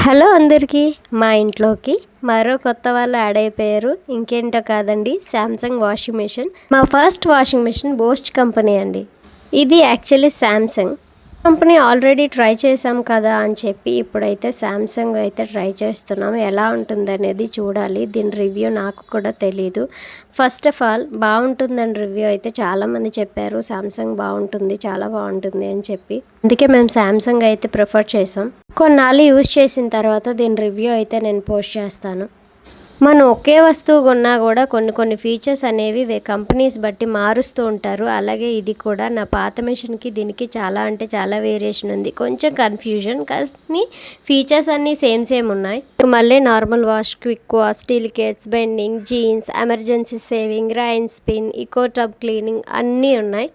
Hello అందరికీ, మా ఇంట్లోకి మరో కొత్త వాళ్ళు యాడ్ అయిపోయారు. ఇంకేంటో కాదండి, శాంసంగ్ వాషింగ్ మెషిన్. మా first washing machine boast company అండి. ఇది actually Samsung company already try చేసాం కదా అని చెప్పి ఇప్పుడైతే శాంసంగ్ అయితే ట్రై చేస్తున్నాం. ఎలా ఉంటుందనేది చూడాలి. దీని రివ్యూ నాకు కూడా తెలీదు. ఫస్ట్ ఆఫ్ ఆల్ బాగుంటుందని రివ్యూ అయితే చాలామంది చెప్పారు. శాంసంగ్ బాగుంటుంది, చాలా బాగుంటుంది అని చెప్పి. అందుకే మేము శాంసంగ్ అయితే ప్రిఫర్ చేసాం. కొన్నాళ్ళు యూజ్ చేసిన తర్వాత దీని రివ్యూ అయితే నేను పోస్ట్ చేస్తాను. మనం ఒకే వస్తువు కొన్నా కూడా కొన్ని ఫీచర్స్ అనేవి కంపెనీస్ బట్టి మారుస్తూ ఉంటారు. అలాగే ఇది కూడా నా పాత మెషిన్కి దీనికి చాలా అంటే చాలా వేరియేషన్ ఉంది. కొంచెం కన్ఫ్యూజన్, కానీ ఫీచర్స్ అన్నీ సేమ్ ఉన్నాయి. మళ్ళీ normal wash, quick wash, steel cates, bending, jeans, emergency saving, rinse spin, eco tub cleaning అన్నీ ఉన్నాయి.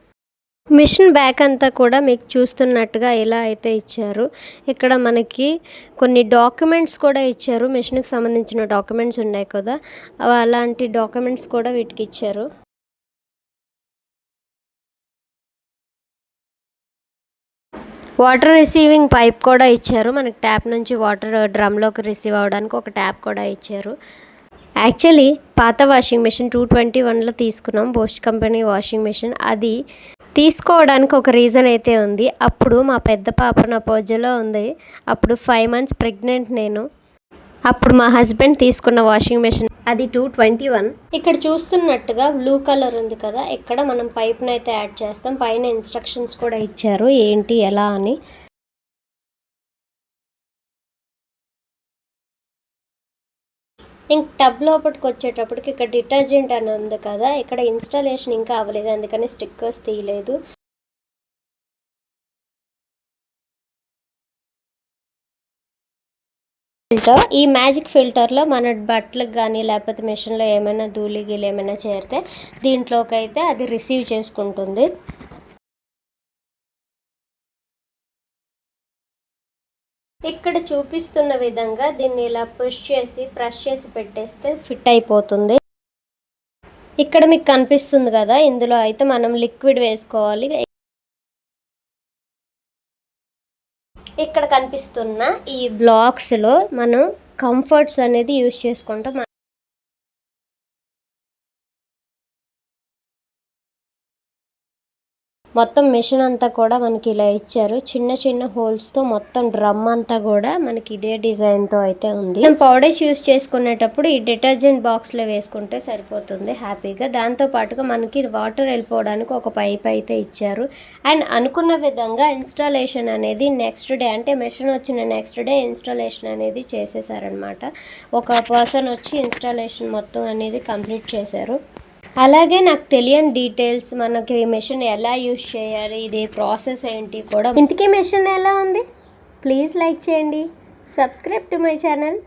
మిషన్ బ్యాక్ అంతా కూడా మీకు చూస్తున్నట్టుగా ఇలా అయితే ఇచ్చారు. ఇక్కడ మనకి కొన్ని డాక్యుమెంట్స్ కూడా ఇచ్చారు. మిషన్కి సంబంధించిన డాక్యుమెంట్స్ ఉన్నాయి కదా, అలాంటి డాక్యుమెంట్స్ కూడా వీటికి ఇచ్చారు. వాటర్ రిసీవింగ్ పైప్ కూడా ఇచ్చారు. మనకి ట్యాప్ నుంచి వాటర్ డ్రమ్లోకి రిసీవ్ అవ్వడానికి ఒక ట్యాప్ కూడా ఇచ్చారు. యాక్చువల్లీ పాత వాషింగ్ మెషిన్ 221లో తీసుకున్నాం, బోస్ట్ కంపెనీ వాషింగ్ మెషిన్. అది తీసుకోవడానికి ఒక రీజన్ అయితే ఉంది. అప్పుడు మా పెద్ద పాప నా పొజ్జలో ఉంది. అప్పుడు 5 months ప్రెగ్నెంట్ నేను. అప్పుడు మా హస్బెండ్ తీసుకున్న వాషింగ్ మెషిన్ అది 221. ఇక్కడ చూస్తున్నట్టుగా బ్లూ కలర్ ఉంది కదా, ఇక్కడ మనం పైప్ని అయితే యాడ్ చేస్తాం. పైన ఇన్స్ట్రక్షన్స్ కూడా ఇచ్చారు ఏంటి ఎలా అని. ఇంక టబ్ లోపలికి వచ్చేటప్పటికి ఇక్కడ డిటర్జెంట్ అని ఉంది కదా, ఇక్కడ ఇన్స్టాలేషన్ ఇంకా అవ్వలేదు, అందుకని స్టిక్కర్స్ తీయలేదు. ఫిల్టర్, ఈ మ్యాజిక్ ఫిల్టర్లో మన బట్టలకు కానీ లేకపోతే మెషిన్లో ఏమైనా ధూళి గీలు ఏమైనా చేరితే దీంట్లోకి అయితే అది రిసీవ్ చేసుకుంటుంది. ఇక్కడ చూపిస్తున్న విధంగా దీన్ని ఇలా పుష్ చేసి ప్రెస్ చేసి పెట్టేస్తే ఫిట్ అయిపోతుంది. ఇక్కడ మీకు కనిపిస్తుంది కదా, ఇందులో అయితే మనం లిక్విడ్ వేసుకోవాలి. ఇక్కడ కనిపిస్తున్న ఈ బ్లాక్స్లో మనం కంఫర్ట్స్ అనేది యూజ్ చేసుకుంటాం. మొత్తం మెషిన్ అంతా కూడా మనకి ఇలా ఇచ్చారు. చిన్న హోల్స్తో మొత్తం డ్రమ్ అంతా కూడా మనకి ఇదే డిజైన్తో అయితే ఉంది. మనం పౌడర్స్ యూస్ చేసుకునేటప్పుడు ఈ డిటర్జెంట్ బాక్స్లో వేసుకుంటే సరిపోతుంది హ్యాపీగా. దాంతో పాటుగా మనకి వాటర్ వెళ్ళిపోవడానికి ఒక పైప్ అయితే ఇచ్చారు. అండ్ అనుకున్న విధంగా ఇన్స్టాలేషన్ అనేది నెక్స్ట్ డే, అంటే మెషిన్ వచ్చిన నెక్స్ట్ డే ఇన్స్టాలేషన్ అనేది చేసేసారనమాట. ఒక పర్సన్ వచ్చి ఇన్స్టాలేషన్ మొత్తం అనేది కంప్లీట్ చేశారు. అలాగే నాకు తెలియని డీటెయిల్స్, మనకి మెషిన్ ఎలా యూజ్ చేయాలి, ఇది ప్రాసెస్ ఏంటి కూడా. ఇంతకీ మెషిన్ ఎలా ఉంది? ప్లీజ్ లైక్ చేయండి, సబ్స్క్రైబ్ టు మై ఛానల్.